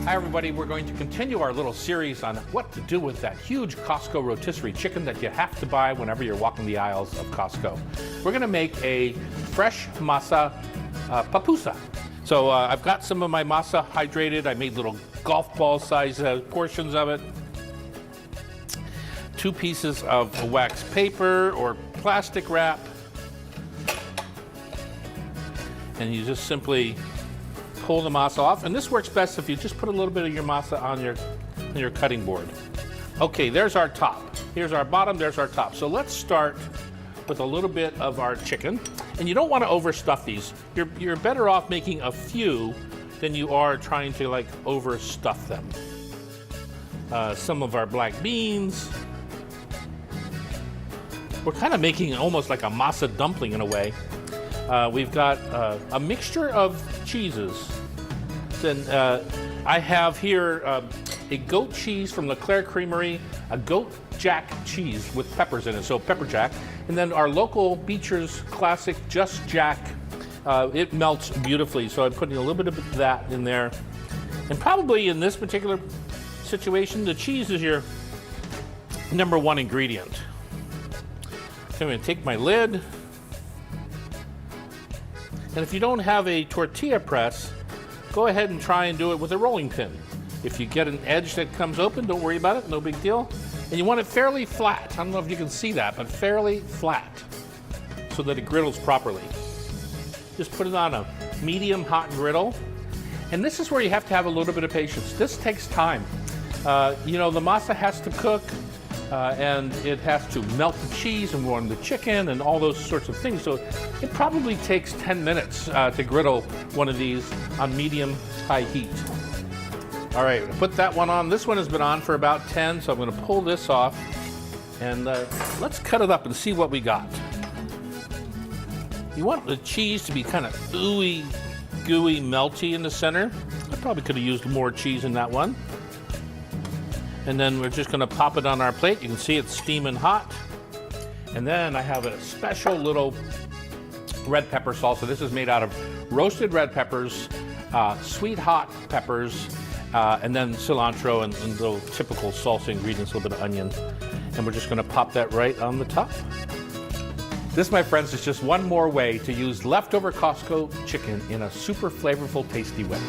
Hi everybody, we're going to continue our little series on what to do with that huge Costco rotisserie chicken that you have to buy whenever you're walking the aisles of Costco. We're going to make a fresh masa pupusa. So I've got some of my masa hydrated. I made little golf ball size portions of it. 2 pieces of wax paper or plastic wrap. And you just simply pull the masa off, and this works best if you just put a little bit of your masa on your cutting board. Okay, there's our top. Here's our bottom, there's our top. So let's start with a little bit of our chicken. And you don't want to overstuff these. You're better off making a few than you are trying to like overstuff them. Some of our black beans. We're kind of making almost like a masa dumpling in a way. We've got a mixture of cheeses. Then I have here a goat cheese from Leclerc Creamery, a goat jack cheese with peppers in it, so pepper jack. And then our local Beecher's classic Just Jack. It melts beautifully, so I'm putting a little bit of that in there. And probably in this particular situation, the cheese is your #1 ingredient. So I'm going to take my lid. And if you don't have a tortilla press, go ahead and try and do it with a rolling pin. If you get an edge that comes open, don't worry about it, no big deal. And you want it fairly flat. I don't know if you can see that, but fairly flat so that it griddles properly. Just put it on a medium hot griddle. And this is where you have to have a little bit of patience. This takes time. You know, the masa has to cook. And it has to melt the cheese and warm the chicken and all those sorts of things. So it probably takes 10 minutes to griddle one of these on medium-high heat. All right, put that one on. This one has been on for about 10, so I'm going to pull this off. And let's cut it up and see what we got. You want the cheese to be kind of ooey, gooey, melty in the center. I probably could have used more cheese in that one. And then we're just gonna pop it on our plate. You can see it's steaming hot. And then I have a special little red pepper salsa. This is made out of roasted red peppers, sweet hot peppers, and then cilantro and the typical salsa ingredients, a little bit of onion. And we're just gonna pop that right on the top. This, my friends, is just one more way to use leftover Costco chicken in a super flavorful, tasty way.